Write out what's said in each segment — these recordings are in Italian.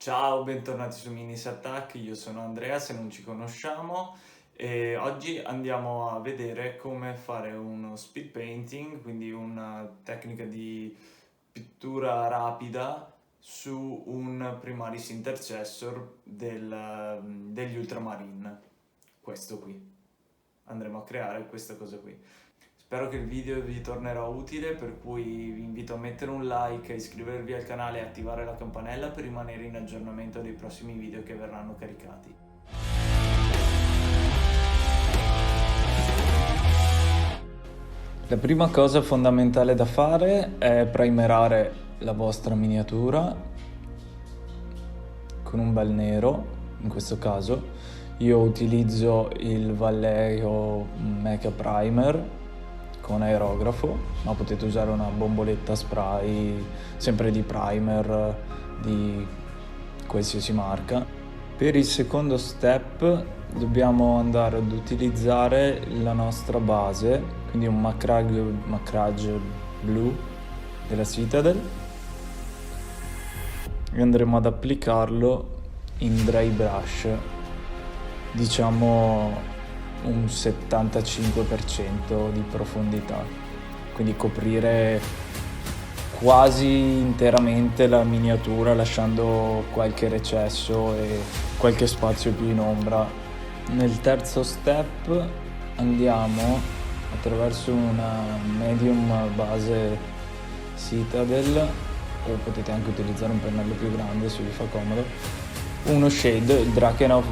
Ciao, bentornati su Minis Attack, io sono Andrea, se non ci conosciamo, e oggi andiamo a vedere come fare uno speed painting, quindi una tecnica di pittura rapida su un Primaris Intercessor degli Ultramarine, questo qui. Andremo a creare questa cosa qui. Spero che il video vi tornerà utile, per cui vi invito a mettere un like, iscrivervi al canale e attivare la campanella per rimanere in aggiornamento dei prossimi video che verranno caricati. La prima cosa fondamentale da fare è primerare la vostra miniatura con un bel nero, in questo caso. Io utilizzo il Vallejo Mecha Primer con aerografo, ma potete usare una bomboletta spray, sempre di primer, di qualsiasi marca. Per il secondo step dobbiamo andare ad utilizzare la nostra base, quindi un Macragge blu della Citadel, e andremo ad applicarlo in dry brush, diciamo un 75% di profondità, quindi coprire quasi interamente la miniatura, lasciando qualche recesso e qualche spazio più in ombra. Nel terzo step andiamo attraverso una medium base Citadel, o potete anche utilizzare un pennello più grande se vi fa comodo, uno shade, il Drakenhof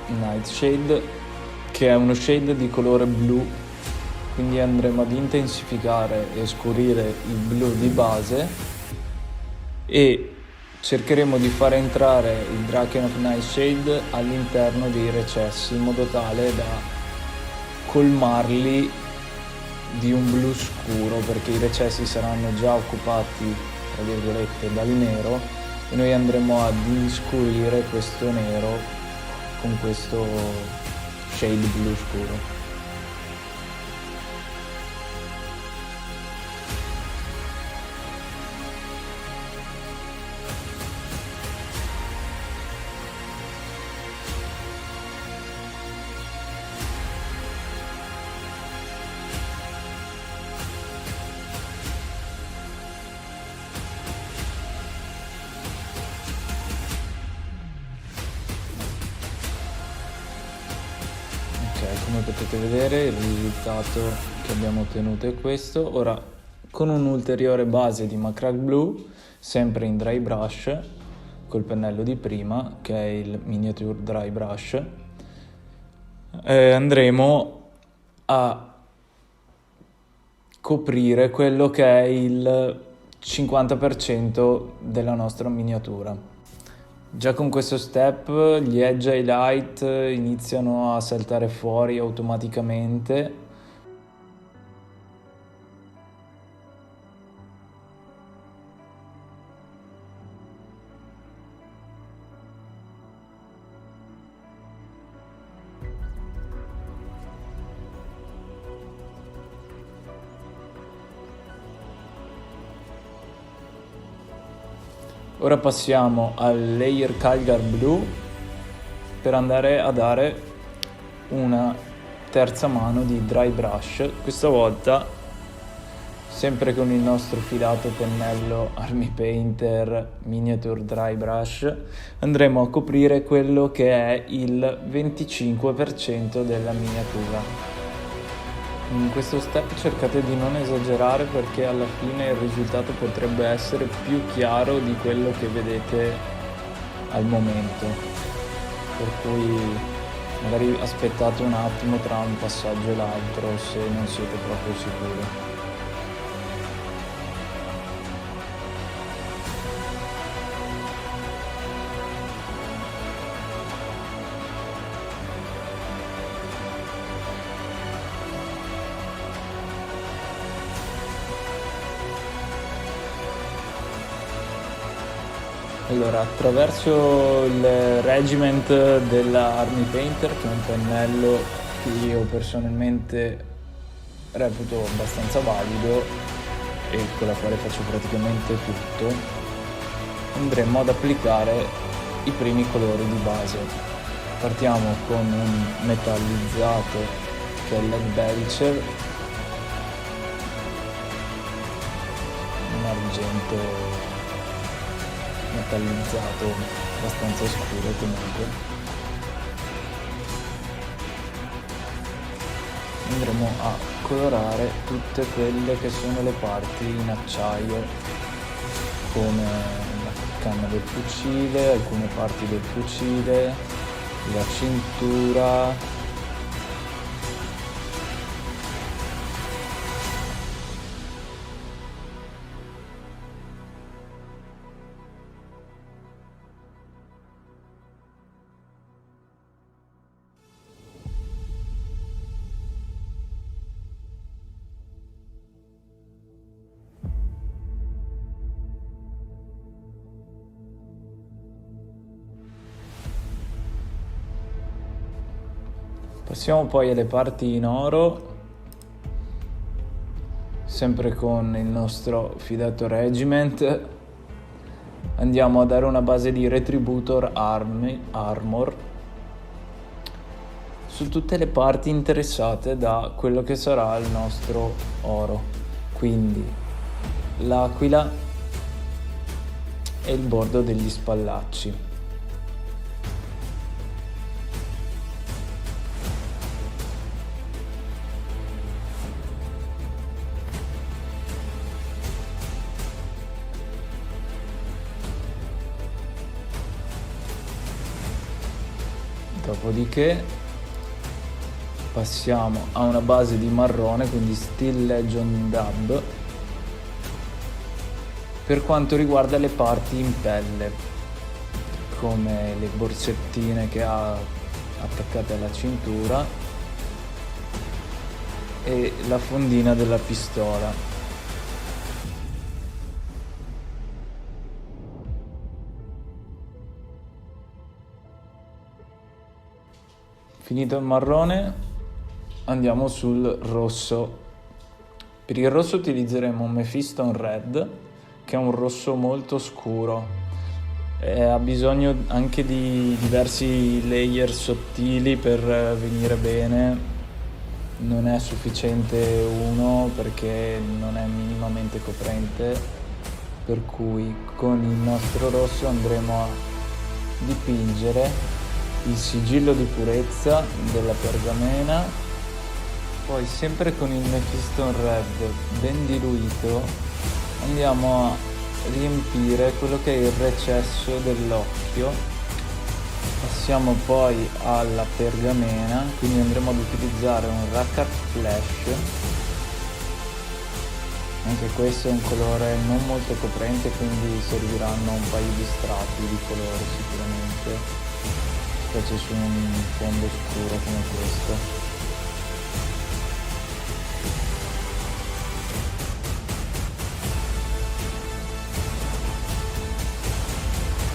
Nightshade, che è uno shade di colore blu, quindi andremo ad intensificare e scurire il blu di base e cercheremo di far entrare il Drakenhof Nightshade all'interno dei recessi in modo tale da colmarli di un blu scuro, perché i recessi saranno già occupati, tra virgolette, dal nero, e noi andremo ad inscurire questo nero con questo shade blu scuro. Come potete vedere il risultato che abbiamo ottenuto è questo. Ora, con un'ulteriore base di Macragge blu, sempre in dry brush, col pennello di prima, che è il Miniature Dry Brush, andremo a coprire quello che è il 50% della nostra miniatura. Già con questo step gli edge highlight iniziano a saltare fuori automaticamente. Ora passiamo al layer Calgar blu per andare a dare una terza mano di dry brush, questa volta sempre con il nostro filato pennello Army Painter Miniature Dry Brush. Andremo a coprire quello che è il 25% della miniatura. In questo step cercate di non esagerare, perché alla fine il risultato potrebbe essere più chiaro di quello che vedete al momento, per cui magari aspettate un attimo tra un passaggio e l'altro se non siete proprio sicuri. Allora, attraverso il Regiment della Army Painter, che è un pennello che io personalmente reputo abbastanza valido e con la quale faccio praticamente tutto, andremo ad applicare i primi colori di base. Partiamo con un metallizzato che è il LED Belcher, un argento metallizzato abbastanza scuro comunque. Andremo a colorare tutte quelle che sono le parti in acciaio, come la canna del fucile, alcune parti del fucile, la cintura, passiamo poi alle parti in oro, sempre con il nostro fidato Regiment. Andiamo a dare una base di Retributor Armor su tutte le parti interessate da quello che sarà il nostro oro, quindi l'aquila e il bordo degli spallacci. Dopodiché passiamo a una base di marrone, quindi Steel Legend Dub, per quanto riguarda le parti in pelle, come le borsettine che ha attaccate alla cintura e la fondina della pistola. Finito il marrone, andiamo sul rosso. Per il rosso utilizzeremo un Mephiston Red, che è un rosso molto scuro. Ha bisogno anche di diversi layer sottili per venire bene. Non è sufficiente uno perché non è minimamente coprente, per cui con il nostro rosso andremo a dipingere il sigillo di purezza della pergamena. Poi sempre con il Mephiston Red ben diluito andiamo a riempire quello che è il recesso dell'occhio. Passiamo poi alla pergamena, quindi andremo ad utilizzare un Rakat Flash. Anche questo è un colore non molto coprente, quindi serviranno un paio di strati di colore sicuramente, specie su un fondo scuro come questo.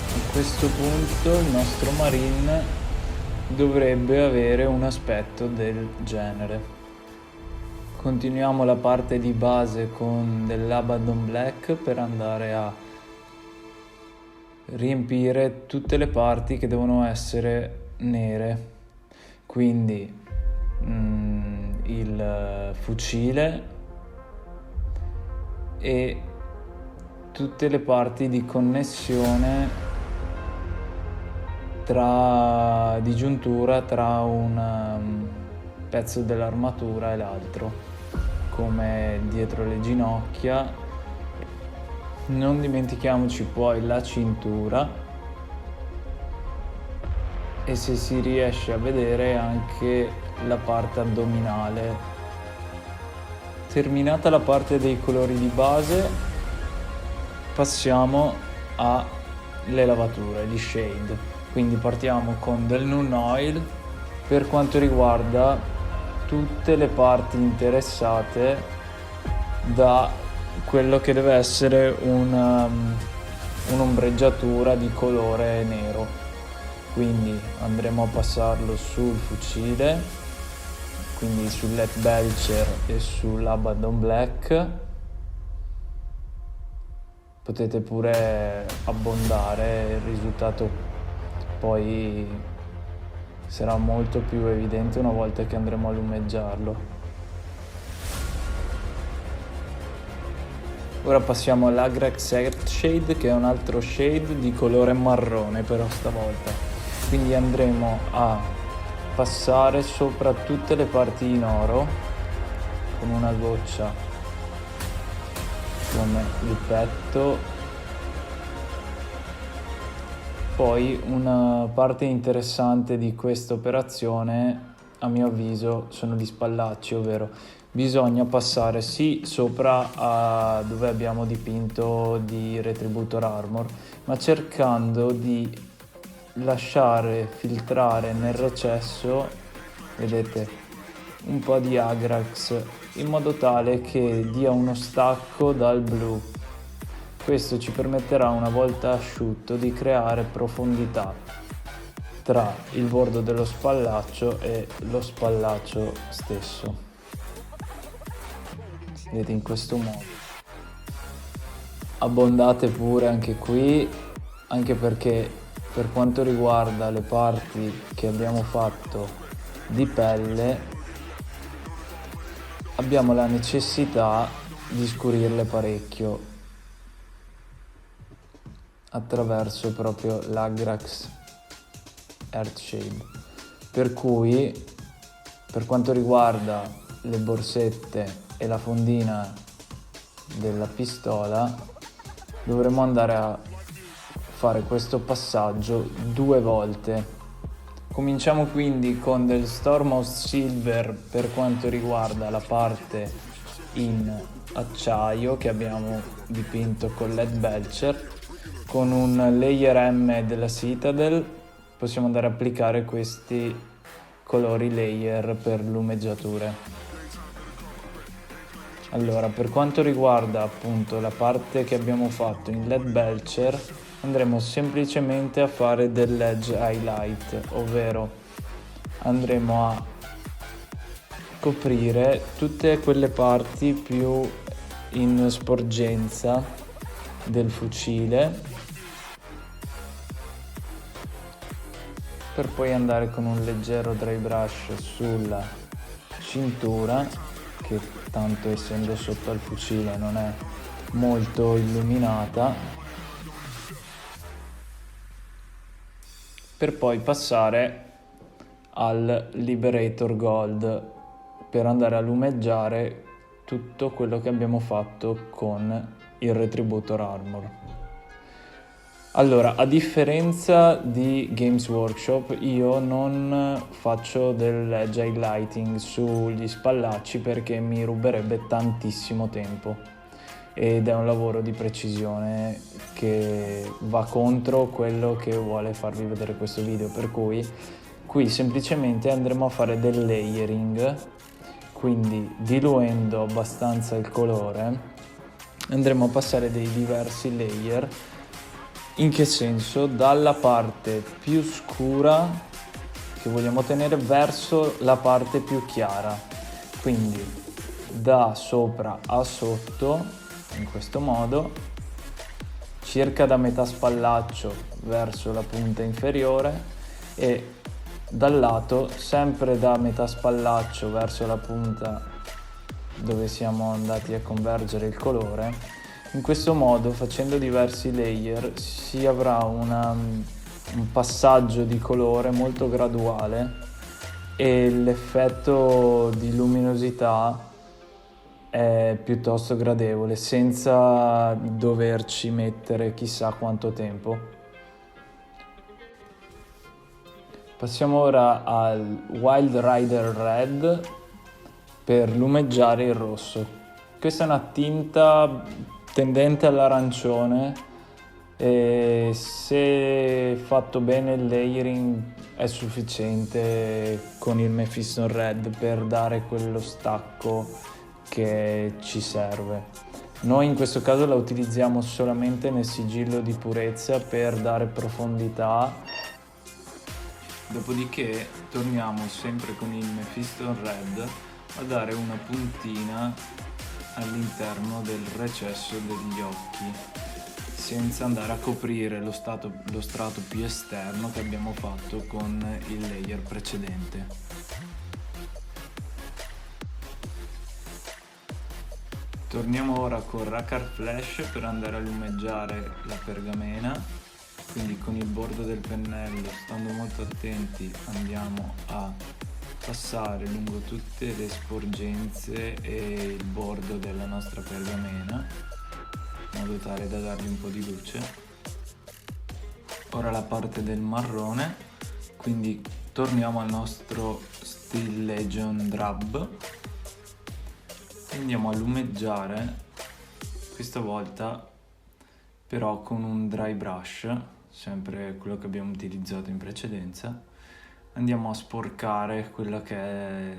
A questo punto il nostro Marine dovrebbe avere un aspetto del genere. Continuiamo la parte di base con dell'Abaddon Black per andare a riempire tutte le parti che devono essere nere, quindi il fucile e tutte le parti di connessione di giuntura tra un pezzo dell'armatura e l'altro, come dietro le ginocchia. Non dimentichiamoci poi la cintura e, se si riesce a vedere, anche la parte addominale. Terminata la parte dei colori di base, passiamo alle lavature, gli shade. Quindi partiamo con del Nuln Oil per quanto riguarda tutte le parti interessate da quello che deve essere un'ombreggiatura di colore nero. Quindi andremo a passarlo sul fucile, quindi sul LED Belcher e sull'Abaddon Black. Potete pure abbondare, il risultato poi sarà molto più evidente una volta che andremo a lumeggiarlo. Ora passiamo all'Agrax Earthshade, che è un altro shade di colore marrone però stavolta. Quindi andremo a passare sopra tutte le parti in oro con una goccia come il petto. Poi una parte interessante di questa operazione, a mio avviso, sono gli spallacci, ovvero bisogna passare sì sopra a dove abbiamo dipinto di Retributor Armor, ma cercando di lasciare filtrare nel recesso, vedete, un po' di Agrax in modo tale che dia uno stacco dal blu. Questo ci permetterà, una volta asciutto, di creare profondità tra il bordo dello spallaccio e lo spallaccio stesso. Vedete, in questo modo. Abbondate pure anche qui, anche perché per quanto riguarda le parti che abbiamo fatto di pelle abbiamo la necessità di scurirle parecchio attraverso proprio l'Agrax Earthshade, per cui per quanto riguarda le borsette e la fondina della pistola dovremo andare a fare questo passaggio 2 volte. Cominciamo quindi con del Stormhouse Silver per quanto riguarda la parte in acciaio che abbiamo dipinto con LED Belcher. Con un layer M della Citadel possiamo andare a applicare questi colori layer per lumeggiature. Allora, per quanto riguarda appunto la parte che abbiamo fatto in LED Belcher, andremo semplicemente a fare dell'edge highlight, ovvero andremo a coprire tutte quelle parti più in sporgenza del fucile, per poi andare con un leggero dry brush sulla cintura, che tanto essendo sotto al fucile non è molto illuminata, per poi passare al Liberator Gold per andare a lumeggiare tutto quello che abbiamo fatto con il Retributor Armor. Allora, a differenza di Games Workshop, io non faccio dell'edge highlighting sugli spallacci perché mi ruberebbe tantissimo tempo ed è un lavoro di precisione che va contro quello che vuole farvi vedere questo video, per cui qui semplicemente andremo a fare del layering, quindi diluendo abbastanza il colore andremo a passare dei diversi layer. In che senso? Dalla parte più scura che vogliamo tenere verso la parte più chiara, quindi da sopra a sotto, in questo modo, circa da metà spallaccio verso la punta inferiore e dal lato sempre da metà spallaccio verso la punta dove siamo andati a convergere il colore. In questo modo, facendo diversi layer, si avrà un passaggio di colore molto graduale e l'effetto di luminosità è piuttosto gradevole, senza doverci mettere chissà quanto tempo. Passiamo ora al Wild Rider Red per lumeggiare il rosso. Questa è una tinta tendente all'arancione e se fatto bene il layering è sufficiente con il Mephiston Red per dare quello stacco che ci serve. Noi in questo caso la utilizziamo solamente nel sigillo di purezza per dare profondità, dopodiché torniamo sempre con il Mephiston Red a dare una puntina all'interno del recesso degli occhi, senza andare a coprire lo strato più esterno che abbiamo fatto con il layer precedente. Torniamo ora con Racar Flash per andare a lumeggiare la pergamena, quindi con il bordo del pennello, stando molto attenti, andiamo a passare lungo tutte le sporgenze e il bordo della nostra pergamena, in modo tale da dargli un po' di luce. Ora la parte del marrone, quindi torniamo al nostro Steel Legion Drab e andiamo a lumeggiare, questa volta però con un dry brush, sempre quello che abbiamo utilizzato in precedenza. Andiamo a sporcare quella che è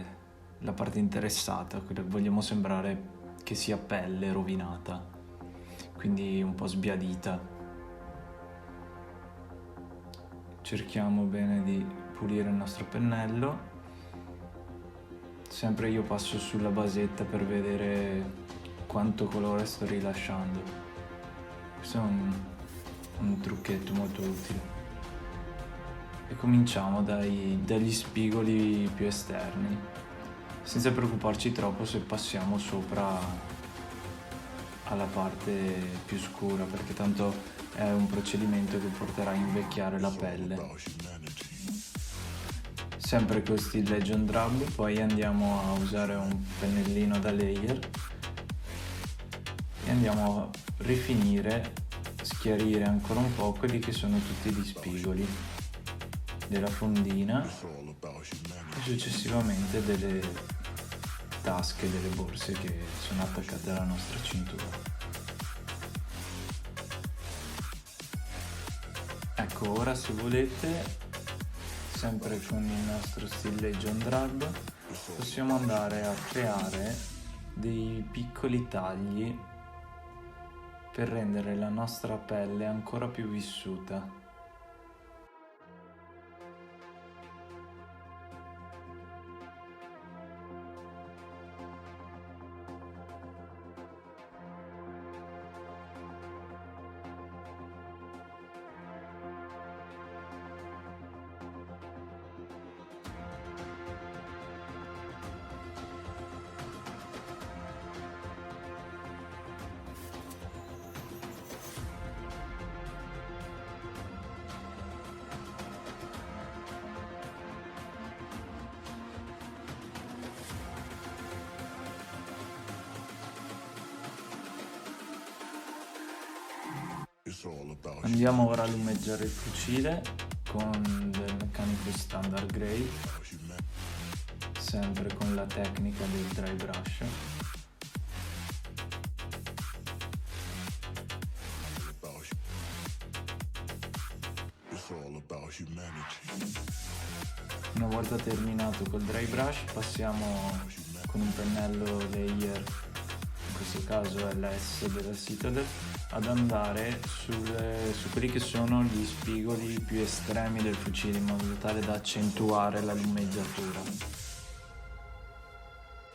la parte interessata, vogliamo sembrare che sia pelle rovinata, quindi un po' sbiadita. Cerchiamo bene di pulire il nostro pennello, sempre io passo sulla basetta per vedere quanto colore sto rilasciando. Questo è un trucchetto molto utile. E cominciamo dagli spigoli più esterni, senza preoccuparci troppo se passiamo sopra alla parte più scura, perché tanto è un procedimento che porterà a invecchiare la pelle. Sempre con Steel Legion Drab, poi andiamo a usare un pennellino da layer e andiamo a rifinire, schiarire ancora un po' quelli che sono tutti gli spigoli della fondina e successivamente delle tasche delle borse che sono attaccate alla nostra cintura. Ecco, ora se volete, sempre con il nostro Steel Legion Drab, possiamo andare a creare dei piccoli tagli per rendere la nostra pelle ancora più vissuta. Andiamo ora a lumeggiare il fucile con del meccanico standard grey, sempre con la tecnica del dry brush. Una volta terminato col dry brush passiamo con un pennello layer, in questo caso è l'S della Citadel, ad andare su quelli che sono gli spigoli più estremi del fucile, in modo tale da accentuare la lumeggiatura.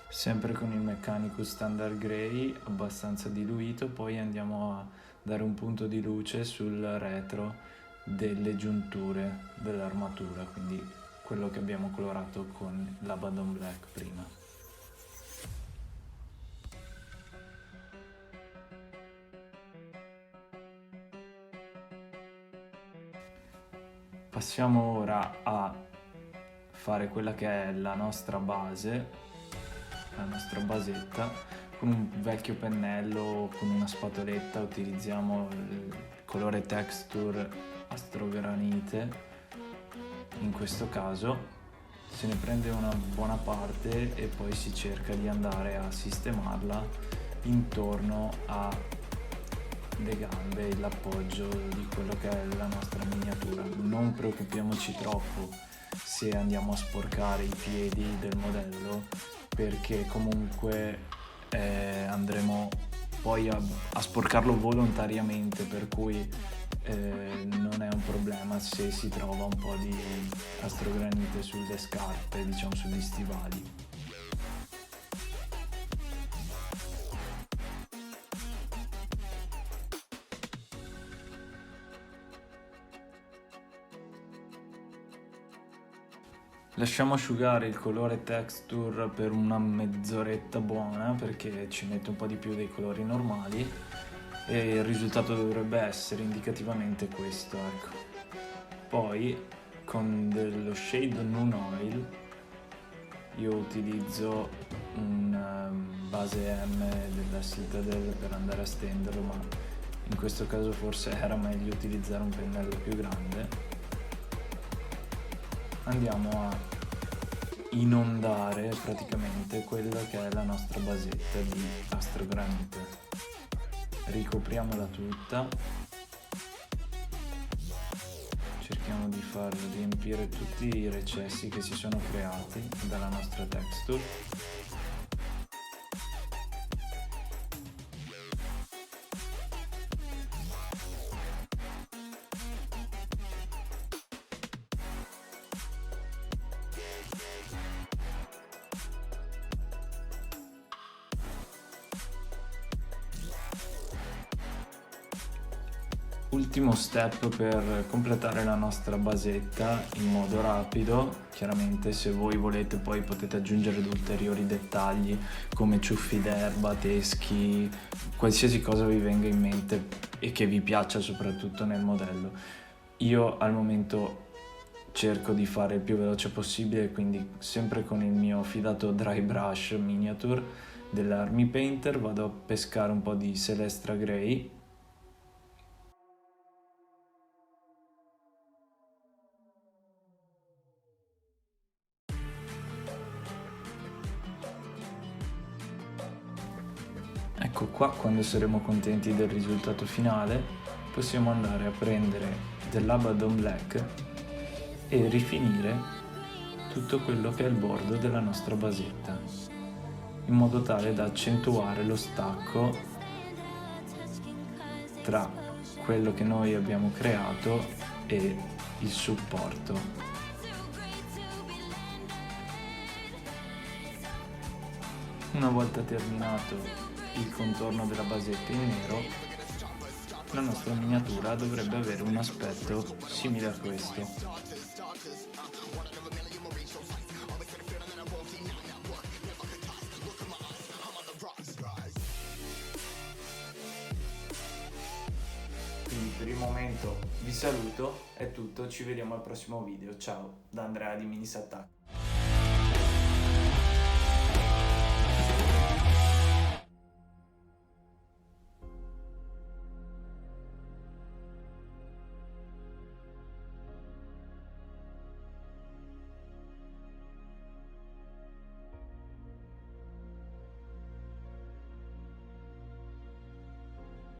Sempre con il meccanico standard grey abbastanza diluito, poi andiamo a dare un punto di luce sul retro delle giunture dell'armatura, quindi quello che abbiamo colorato con l'Abaddon Black prima. Passiamo ora a fare quella che è la nostra base, la nostra basetta. Con un vecchio pennello, con una spatoletta, utilizziamo il colore texture Astrogranite. In questo caso se ne prende una buona parte e poi si cerca di andare a sistemarla intorno alle gambe e l'appoggio di quello che è la nostra miniatura. Non preoccupiamoci troppo se andiamo a sporcare i piedi del modello, perché comunque andremo poi a sporcarlo volontariamente, per cui non è un problema se si trova un po' di astrogranite sulle scarpe, diciamo sugli stivali. Lasciamo asciugare il colore texture per una mezz'oretta buona, perché ci mette un po' di più dei colori normali, e il risultato dovrebbe essere indicativamente questo, ecco. Poi con dello Shade Moon Oil io utilizzo un base M della Citadel per andare a stenderlo, ma in questo caso forse era meglio utilizzare un pennello più grande. Andiamo a inondare praticamente quella che è la nostra basetta di astrogranite. Ricopriamola tutta, cerchiamo di far riempire tutti i recessi che si sono creati dalla nostra texture. Ultimo step per completare la nostra basetta in modo rapido. Chiaramente se voi volete poi potete aggiungere ulteriori dettagli come ciuffi d'erba, teschi, qualsiasi cosa vi venga in mente e che vi piaccia soprattutto nel modello. Io al momento cerco di fare il più veloce possibile, quindi sempre con il mio fidato dry brush miniature dell'Army Painter vado a pescare un po' di Celestra Grey. Ecco qua, quando saremo contenti del risultato finale, possiamo andare a prendere dell'Abaddon Black e rifinire tutto quello che è il bordo della nostra basetta, in modo tale da accentuare lo stacco tra quello che noi abbiamo creato e il supporto. Una volta terminato il contorno della basetta in nero, la nostra miniatura dovrebbe avere un aspetto simile a questo. Quindi per il momento vi saluto, è tutto, ci vediamo al prossimo video. Ciao da Andrea di Minis Attack.